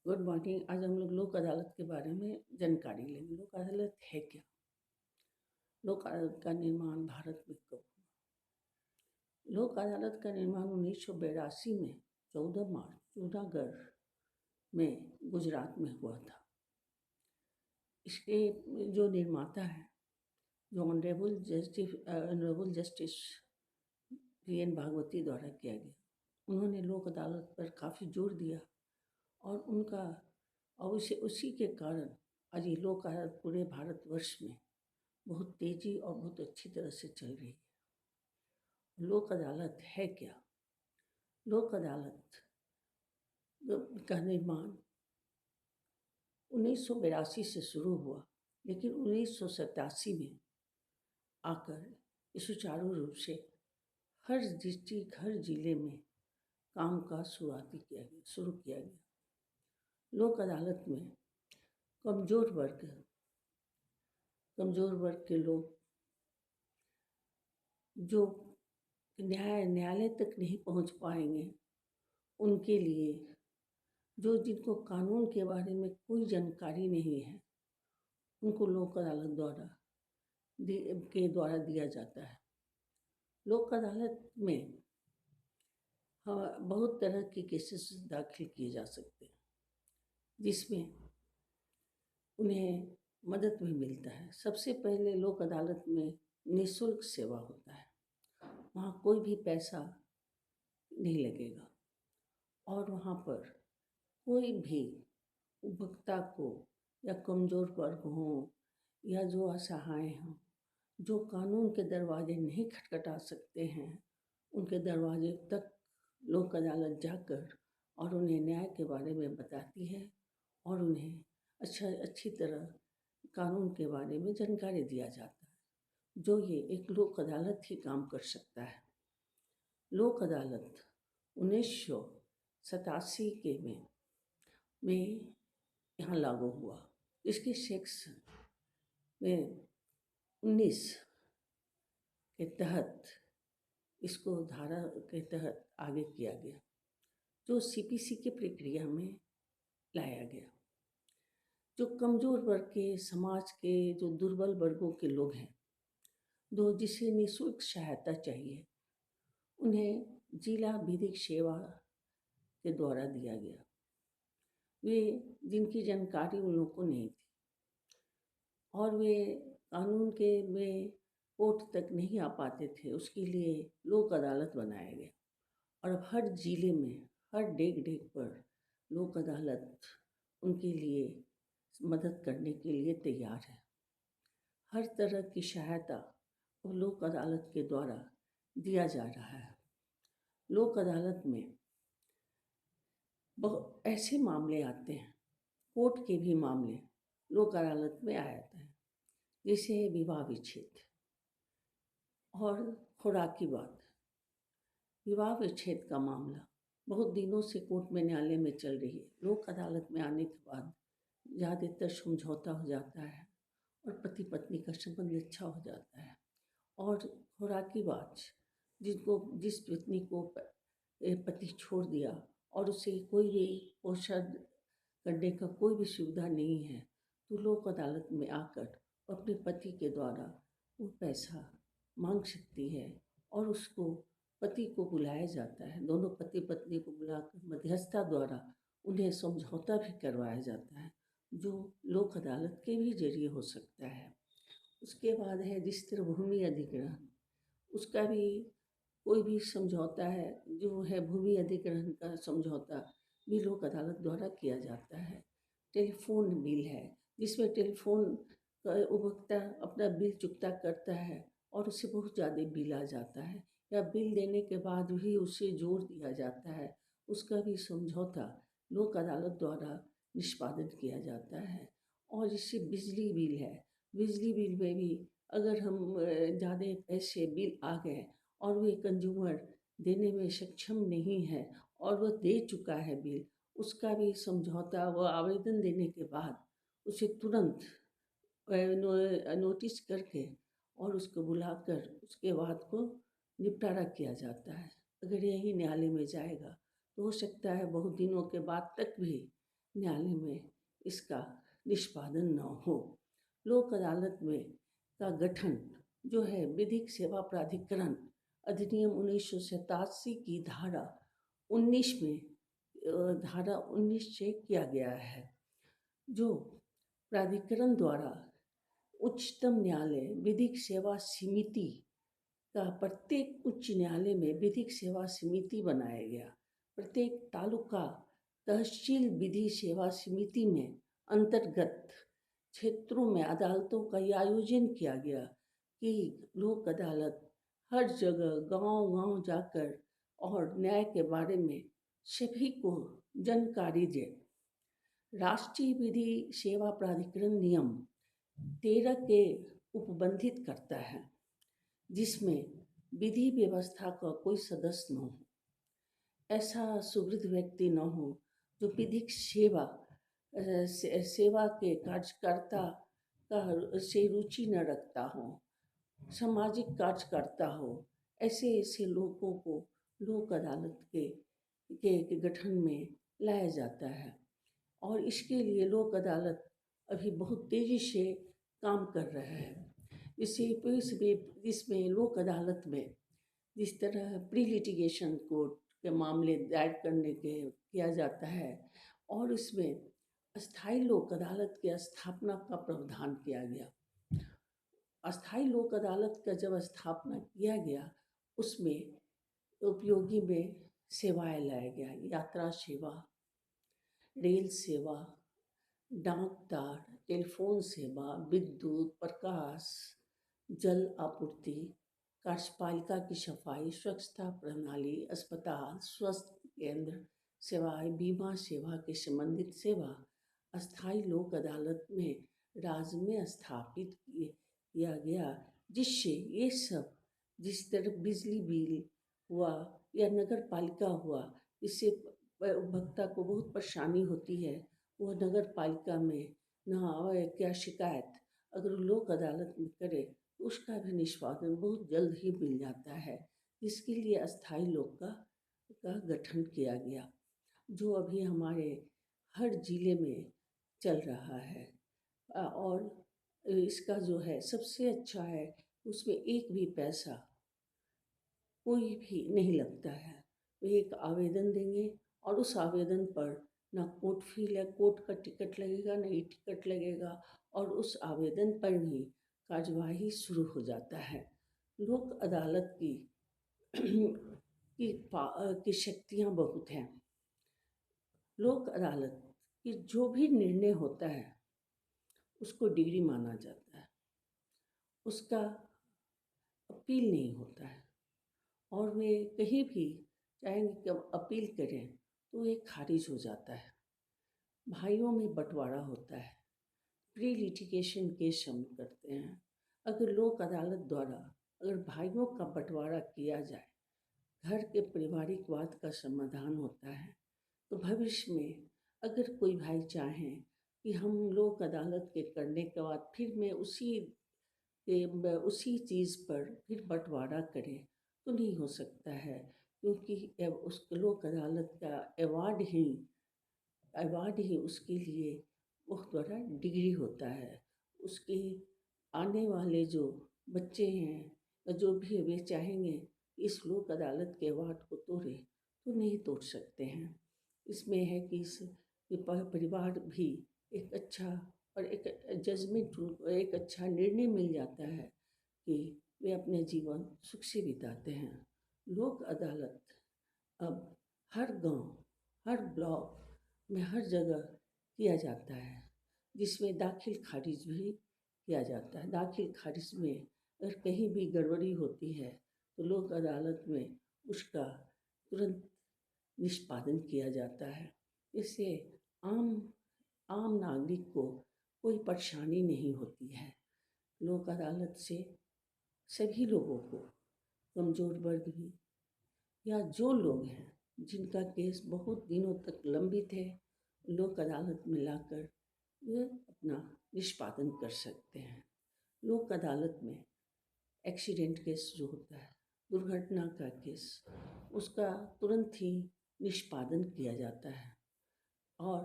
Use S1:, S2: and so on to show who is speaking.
S1: Good morning. आज हम लोग लोक अदालत के बारे में जानकारी लेंगे। लोक अदालत है क्या? लोक अदालत का निर्माण भारत में कब हुआ? लोक अदालत का निर्माण 1982 में 14 मार्च जूनागढ़ में गुजरात में हुआ था। इसके जो निर्माता है, जो ऑनरेबल जस्टिस VN भागवती द्वारा किया गया, उन्होंने लोक अदालत पर काफ़ी जोर दिया और उनका उसी के कारण आज ये लोक अदालत पूरे भारतवर्ष में बहुत तेजी और बहुत अच्छी तरह से चल रही है। लोक अदालत है क्या? लोक अदालत का निर्माण 1982 से शुरू हुआ, लेकिन 1987 में आकर ये सुचारू रूप से हर डिस्ट्रिक्ट, हर जिले में काम का शुरू किया गया। लोक अदालत में कमज़ोर वर्ग के लोग जो न्यायालय तक नहीं पहुंच पाएंगे, उनके लिए, जिनको कानून के बारे में कोई जानकारी नहीं है, उनको लोक अदालत द्वारा दिया जाता है। लोक अदालत में बहुत तरह के केसेस दाखिल किए जा सकते हैं, जिसमें उन्हें मदद भी मिलता है। सबसे पहले लोक अदालत में निःशुल्क सेवा होता है। वहाँ कोई भी पैसा नहीं लगेगा और वहाँ पर कोई भी उपभोक्ता को या कमज़ोर वर्ग हों या जो असहाय हों, जो कानून के दरवाजे नहीं खटखटा सकते हैं, उनके दरवाजे तक लोक अदालत जाकर और उन्हें न्याय के बारे में बताती है और उन्हें अच्छी तरह कानून के बारे में जानकारी दिया जाता है, जो ये एक लोक अदालत ही काम कर सकता है। लोक अदालत 1987 के में यहाँ लागू हुआ। इसके सेक्शन में 19 के तहत इसको धारा के तहत आगे किया गया, जो CPC की प्रक्रिया में लाया गया। जो कमज़ोर वर्ग के, समाज के जो दुर्बल वर्गों के लोग हैं, जिसे निःशुल्क सहायता चाहिए, उन्हें जिला विधिक सेवा के द्वारा दिया गया। वे जिनकी जानकारी उन लोगों को नहीं थी और वे कानून में कोर्ट तक नहीं आ पाते थे, उसके लिए लोक अदालत बनाया गया। और अब हर जिले में, हर डेग पर लोक अदालत उनके लिए मदद करने के लिए तैयार है। हर तरह की सहायता वो लोक अदालत के द्वारा दिया जा रहा है। लोक अदालत में बहुत ऐसे मामले आते हैं, कोर्ट के भी मामले लोक अदालत में आ जाते हैं, जैसे विवाह विच्छेद और खुराकी बात। विवाह विच्छेद का मामला बहुत दिनों से कोर्ट में, न्यायालय में चल रही है। लोक अदालत में आने के बाद ज़्यादातर समझौता हो जाता है और पति पत्नी का संबंध अच्छा हो जाता है। और खुराकी बात, जिस पत्नी को पति छोड़ दिया और उसे कोई भी पोषण करने का कोई भी सुविधा नहीं है, तो लोक अदालत में आकर अपने पति के द्वारा वो पैसा मांग सकती है और उसको पति को बुलाया जाता है। दोनों पति पत्नी को बुलाकर मध्यस्थता द्वारा उन्हें समझौता भी करवाया जाता है, जो लोक अदालत के भी जरिए हो सकता है। उसके बाद है जिस तरह भूमि अधिग्रहण, उसका भी कोई भी समझौता है, जो है भूमि अधिग्रहण का समझौता भी लोक अदालत द्वारा किया जाता है। टेलीफोन बिल है, जिसमें टेलीफोन का उपभोक्ता अपना बिल चुकता करता है और उसे बहुत ज़्यादा बिल आ जाता है, या बिल देने के बाद भी उसे जोर दिया जाता है, उसका भी समझौता लोक अदालत द्वारा निष्पादन किया जाता है। और जैसे बिजली बिल है, बिजली बिल में भी अगर हम ज़्यादा पैसे बिल आ गए और वे कंज्यूमर देने में सक्षम नहीं है और वह दे चुका है बिल, उसका भी समझौता, वो आवेदन देने के बाद उसे तुरंत नोटिस करके और उसको बुलाकर उसके बाद को निपटारा किया जाता है। अगर यही न्यायालय में जाएगा तो हो सकता है बहुत दिनों के बाद तक भी न्यायालय में इसका निष्पादन न हो। लोक अदालत में का गठन जो है विधिक सेवा प्राधिकरण अधिनियम 1987 की धारा 19 में धारा 19 से किया गया है, जो प्राधिकरण द्वारा उच्चतम न्यायालय विधिक सेवा समिति का प्रत्येक उच्च न्यायालय में विधिक सेवा समिति बनाया गया। प्रत्येक तालुका तहसील विधि सेवा समिति में अंतर्गत क्षेत्रों में अदालतों का आयोजन किया गया कि लोक अदालत हर जगह गांव-गांव जाकर और न्याय के बारे में सभी को जानकारी दे। राष्ट्रीय विधि सेवा प्राधिकरण नियम 13 के उपबंधित करता है, जिसमें विधि व्यवस्था का कोई सदस्य न हो, ऐसा सुवृद्ध व्यक्ति न हो जो विधिक सेवा के कार्यकर्ता का से रुचि न रखता हो, सामाजिक कार्य करता हो। ऐसे ऐसे लोगों को लोक अदालत के गठन में लाया जाता है और इसके लिए लोक अदालत अभी बहुत तेज़ी से काम कर रहा है। इसमें लोक अदालत में जिस तरह प्री लिटिगेशन कोर्ट के मामले दायर करने के किया जाता है और इसमें अस्थायी लोक अदालत की स्थापना का प्रावधान किया गया। अस्थायी लोक अदालत का जब स्थापना किया गया उसमें उपयोगी में सेवाएं लाया गया, यात्रा सेवा, रेल सेवा, डाक तार, टेलीफोन सेवा, विद्युत, प्रकाश, जल आपूर्ति, कार्यपालिका की सफाई, स्वच्छता प्रणाली, अस्पताल, स्वास्थ्य केंद्र सेवाएं, बीमा सेवा के संबंधित सेवा अस्थायी लोक अदालत में राज्य में स्थापित किया गया, जिससे ये सब जिस तरह बिजली बिल हुआ या नगर पालिका हुआ, इससे उपभोक्ता को बहुत परेशानी होती है। वह नगर पालिका में न आवे क्या शिकायत अगर लोक अदालत में करे तो उसका भी निष्पादन बहुत जल्द ही मिल जाता है। इसके लिए अस्थायी लोक का गठन किया गया, जो अभी हमारे हर जिले में चल रहा है और इसका जो है सबसे अच्छा है, उसमें एक भी पैसा कोई भी नहीं लगता है। वो एक आवेदन देंगे और उस आवेदन पर ना कोर्ट फी कोर्ट का टिकट लगेगा, ना ही टिकट लगेगा और उस आवेदन पर ही कार्यवाही शुरू हो जाता है। लोक अदालत की शक्तियाँ बहुत हैं। लोक अदालत की जो भी निर्णय होता है उसको डिग्री माना जाता है, उसका अपील नहीं होता है और वे कहीं भी चाहेंगे कि अपील करें तो ये खारिज हो जाता है। भाइयों में बंटवारा होता है, प्री लिटिगेशन केस हम करते हैं। अगर लोक अदालत द्वारा अगर भाइयों का बंटवारा किया जाए, घर के पारिवारिक वाद का समाधान होता है, तो भविष्य में अगर कोई भाई चाहें कि हम लोक अदालत के करने के बाद फिर मैं उसी चीज़ पर फिर बंटवारा करें तो नहीं हो सकता है, क्योंकि उस लोक अदालत का अवार्ड ही उसके लिए वह द्वारा डिग्री होता है। उसके आने वाले जो बच्चे हैं जो भी वे चाहेंगे इस लोक अदालत के अवार्ड को तोड़े तो नहीं तोड़ सकते हैं। इसमें है कि इस परिवार भी एक अच्छा और एक जजमेंट एक अच्छा निर्णय मिल जाता है कि वे अपने जीवन सुख से बिताते हैं। लोक अदालत अब हर गांव, हर ब्लॉक में हर जगह किया जाता है, जिसमें दाखिल खारिज भी किया जाता है। दाखिल खारिज में अगर कहीं भी गड़बड़ी होती है तो लोक अदालत में उसका तुरंत निष्पादन किया जाता है। इससे आम नागरिक को कोई परेशानी नहीं होती है। लोक अदालत से सभी लोगों को, कमज़ोर वर्ग भी या जो लोग हैं जिनका केस बहुत दिनों तक लंबित है, लोक अदालत में लाकर वे अपना निष्पादन कर सकते हैं। लोक अदालत में एक्सीडेंट केस जो होता है, दुर्घटना का केस, उसका तुरंत ही निष्पादन किया जाता है और